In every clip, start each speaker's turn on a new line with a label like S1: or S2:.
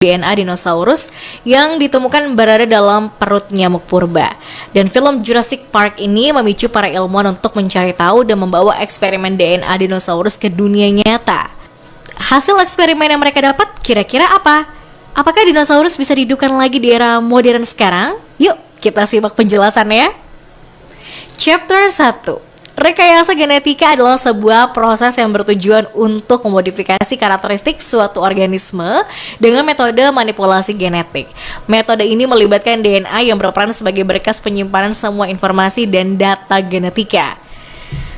S1: DNA dinosaurus yang ditemukan berada dalam perut nyamuk purba. Dan film Jurassic Park ini memicu para ilmuwan untuk mencari tahu dan membawa eksperimen DNA dinosaurus ke dunia nyata. Hasil eksperimen yang mereka dapat kira-kira apa? Apakah dinosaurus bisa dihidupkan lagi di era modern sekarang? Yuk, kita simak penjelasannya. Chapter 1. Rekayasa genetika adalah sebuah proses yang bertujuan untuk memodifikasi karakteristik suatu organisme dengan metode manipulasi genetik. Metode ini melibatkan DNA yang berperan sebagai berkas penyimpanan semua informasi dan data genetika.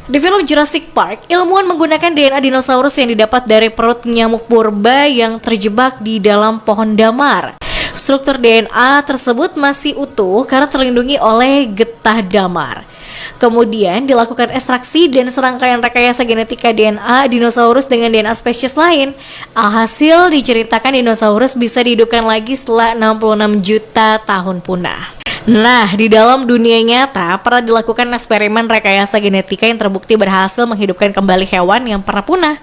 S1: Di film Jurassic Park, ilmuwan menggunakan DNA dinosaurus yang didapat dari perut nyamuk purba yang terjebak di dalam pohon damar. Struktur DNA tersebut masih utuh karena terlindungi oleh getah damar. Kemudian dilakukan ekstraksi dan serangkaian rekayasa genetika DNA dinosaurus dengan DNA spesies lain. Alhasil diceritakan dinosaurus bisa dihidupkan lagi setelah 66 juta tahun punah. Nah, di dalam dunia nyata pernah dilakukan eksperimen rekayasa genetika yang terbukti berhasil menghidupkan kembali hewan yang pernah punah.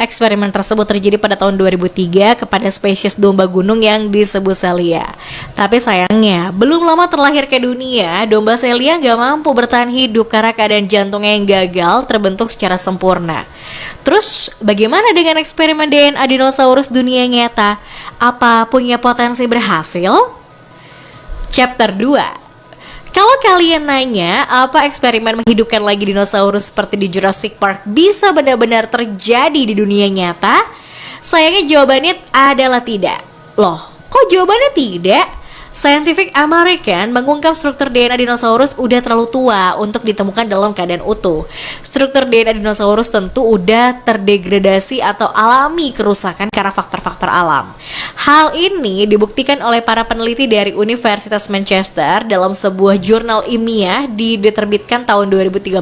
S1: Eksperimen tersebut terjadi pada tahun 2003 kepada spesies domba gunung yang disebut Celia. Tapi sayangnya, belum lama terlahir ke dunia, domba Celia gak mampu bertahan hidup karena keadaan jantungnya yang gagal terbentuk secara sempurna. Terus, bagaimana dengan eksperimen DNA dinosaurus dunia nyata? Apa punya potensi berhasil? Chapter 2. Kalau kalian nanya apa eksperimen menghidupkan lagi dinosaurus seperti di Jurassic Park bisa benar-benar terjadi di dunia nyata? Sayangnya jawabannya adalah tidak. Loh, kok jawabannya tidak? Scientific American mengungkap struktur DNA dinosaurus udah terlalu tua untuk ditemukan dalam keadaan utuh. Struktur DNA dinosaurus tentu udah terdegradasi atau alami kerusakan karena faktor-faktor alam. Hal ini dibuktikan oleh para peneliti dari Universitas Manchester dalam sebuah jurnal ilmiah diterbitkan tahun 2013.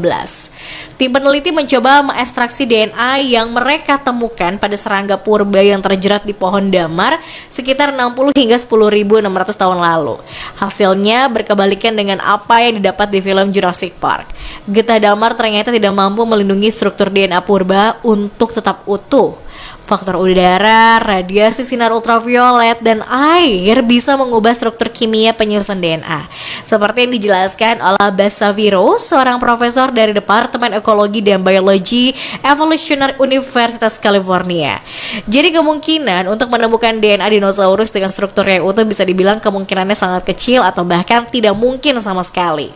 S1: Tim peneliti mencoba mengekstraksi DNA yang mereka temukan pada serangga purba yang terjerat di pohon damar sekitar 60 hingga 10.600 tahun lalu. Hasilnya berkebalikan dengan apa yang didapat di film Jurassic Park. Getah damar ternyata tidak mampu melindungi struktur DNA purba untuk tetap utuh. Faktor udara, radiasi sinar ultraviolet, dan air bisa mengubah struktur kimia penyusun DNA. Seperti yang dijelaskan oleh Bas Saviro, seorang profesor dari Departemen Ekologi dan Biologi Evolutionary Universitas California. Jadi kemungkinan untuk menemukan DNA dinosaurus dengan struktur yang utuh bisa dibilang kemungkinannya sangat kecil atau bahkan tidak mungkin sama sekali.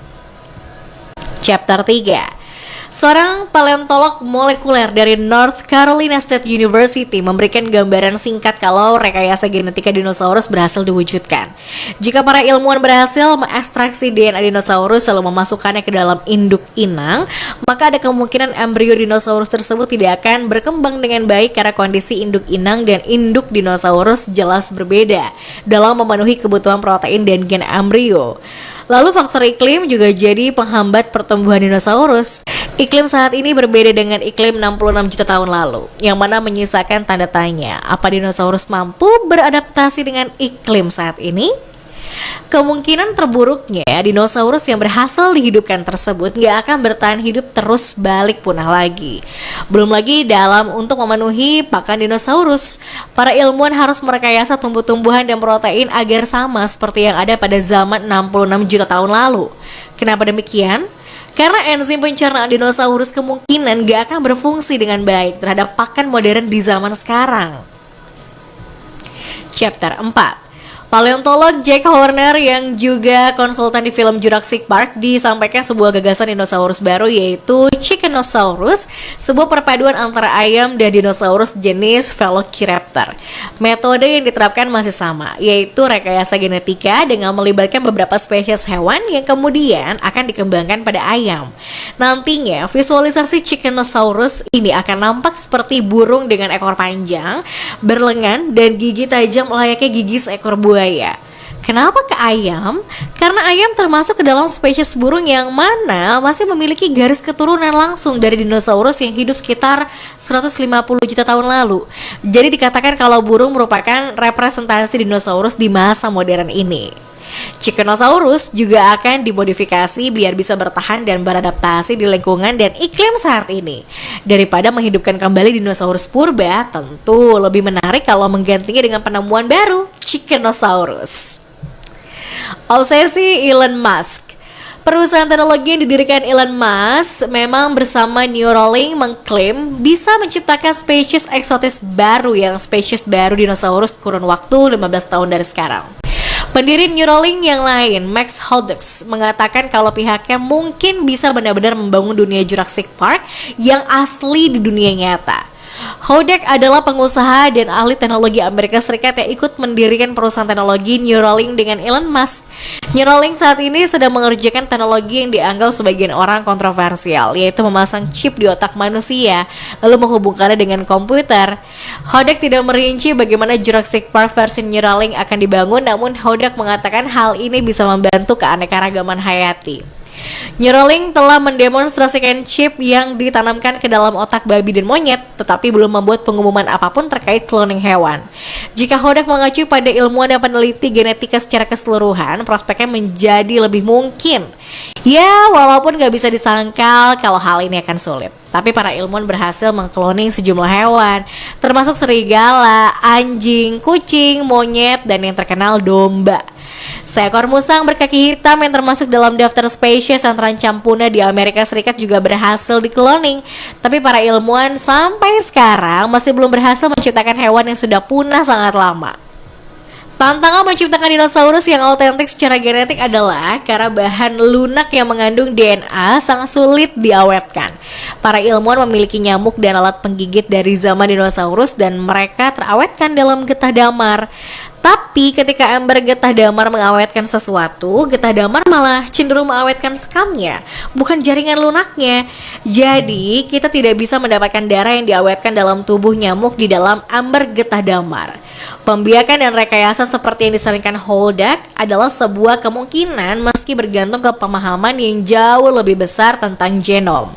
S1: Chapter 3. Seorang paleontolog molekuler dari North Carolina State University memberikan gambaran singkat kalau rekayasa genetika dinosaurus berhasil diwujudkan. Jika para ilmuwan berhasil mengekstraksi DNA dinosaurus lalu memasukkannya ke dalam induk inang, maka ada kemungkinan embrio dinosaurus tersebut tidak akan berkembang dengan baik karena kondisi induk inang dan induk dinosaurus jelas berbeda dalam memenuhi kebutuhan protein dan gen embrio. Lalu faktor iklim juga jadi penghambat pertumbuhan dinosaurus. Iklim saat ini berbeda dengan iklim 66 juta tahun lalu, yang mana menyisakan tanda tanya, apa dinosaurus mampu beradaptasi dengan iklim saat ini? Kemungkinan terburuknya dinosaurus yang berhasil dihidupkan tersebut gak akan bertahan hidup terus balik punah lagi. Belum lagi dalam untuk memenuhi pakan dinosaurus, para ilmuwan harus merekayasa tumbuh-tumbuhan dan protein agar sama seperti yang ada pada zaman 66 juta tahun lalu. Kenapa demikian? Karena enzim pencernaan dinosaurus kemungkinan gak akan berfungsi dengan baik terhadap pakan modern di zaman sekarang. Chapter 4. Paleontolog Jack Horner yang juga konsultan di film Jurassic Park disampaikan sebuah gagasan dinosaurus baru yaitu Chickenosaurus, sebuah perpaduan antara ayam dan dinosaurus jenis Velociraptor. Metode yang diterapkan masih sama, yaitu rekayasa genetika dengan melibatkan beberapa spesies hewan yang kemudian akan dikembangkan pada ayam. Nantinya visualisasi Chickenosaurus ini akan nampak seperti burung dengan ekor panjang, berlengan, dan gigi tajam layaknya gigi seekor buaya. Kenapa ke ayam? Karena ayam termasuk ke dalam spesies burung yang mana masih memiliki garis keturunan langsung dari dinosaurus yang hidup sekitar 150 juta tahun lalu. Jadi dikatakan kalau burung merupakan representasi dinosaurus di masa modern ini. Chickenosaurus juga akan dimodifikasi biar bisa bertahan dan beradaptasi di lingkungan dan iklim saat ini. Daripada menghidupkan kembali dinosaurus purba, tentu lebih menarik kalau menggantinya dengan penemuan baru, Chickenosaurus. Obsesi Elon Musk. Perusahaan teknologi yang didirikan Elon Musk memang bersama Neuralink mengklaim bisa menciptakan spesies eksotis baru yang spesies baru dinosaurus kurun waktu 15 tahun dari sekarang. Pendiri Neuralink yang lain, Max Holdux, mengatakan kalau pihaknya mungkin bisa benar-benar membangun dunia Jurassic Park yang asli di dunia nyata. Hodek adalah pengusaha dan ahli teknologi Amerika Serikat yang ikut mendirikan perusahaan teknologi Neuralink dengan Elon Musk. Neuralink saat ini sedang mengerjakan teknologi yang dianggap sebagian orang kontroversial, yaitu memasang chip di otak manusia, lalu menghubungkannya dengan komputer. Hodek tidak merinci bagaimana Jurassic Park versi Neuralink akan dibangun, namun Hodek mengatakan hal ini bisa membantu keanekaragaman hayati. Neuralink telah mendemonstrasikan chip yang ditanamkan ke dalam otak babi dan monyet, tetapi belum membuat pengumuman apapun terkait cloning hewan. Jika Hodek mengacu pada ilmuwan dan peneliti genetika secara keseluruhan, prospeknya menjadi lebih mungkin. Ya, walaupun gak bisa disangkal kalau hal ini akan sulit. Tapi para ilmuwan berhasil mengkloning sejumlah hewan, termasuk serigala, anjing, kucing, monyet, dan yang terkenal domba. Seekor musang berkaki hitam yang termasuk dalam daftar spesies yang terancam punah di Amerika Serikat juga berhasil dikloning. Tapi para ilmuwan sampai sekarang masih belum berhasil menciptakan hewan yang sudah punah sangat lama. Tantangan menciptakan dinosaurus yang autentik secara genetik adalah karena bahan lunak yang mengandung DNA sangat sulit diawetkan. Para ilmuwan memiliki nyamuk dan alat penggigit dari zaman dinosaurus dan mereka terawetkan dalam getah damar. Tapi ketika ember getah damar mengawetkan sesuatu, getah damar malah cenderung mengawetkan skamnya, bukan jaringan lunaknya. Jadi, kita tidak bisa mendapatkan darah yang diawetkan dalam tubuh nyamuk di dalam ember getah damar. Pembiakan dan rekayasa seperti yang disarankan Hodek adalah sebuah kemungkinan meski bergantung ke pemahaman yang jauh lebih besar tentang genom.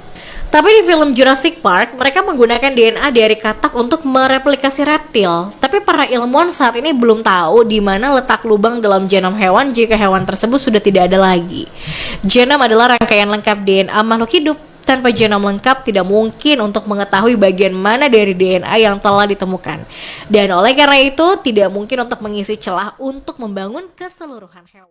S1: Tapi di film Jurassic Park, mereka menggunakan DNA dari katak untuk mereplikasi reptil. Tapi para ilmuwan saat ini belum tahu di mana letak lubang dalam genom hewan jika hewan tersebut sudah tidak ada lagi. Genom adalah rangkaian lengkap DNA makhluk hidup. Tanpa genom lengkap, tidak mungkin untuk mengetahui bagian mana dari DNA yang telah ditemukan. Dan oleh karena itu, tidak mungkin untuk mengisi celah untuk membangun keseluruhan hewan.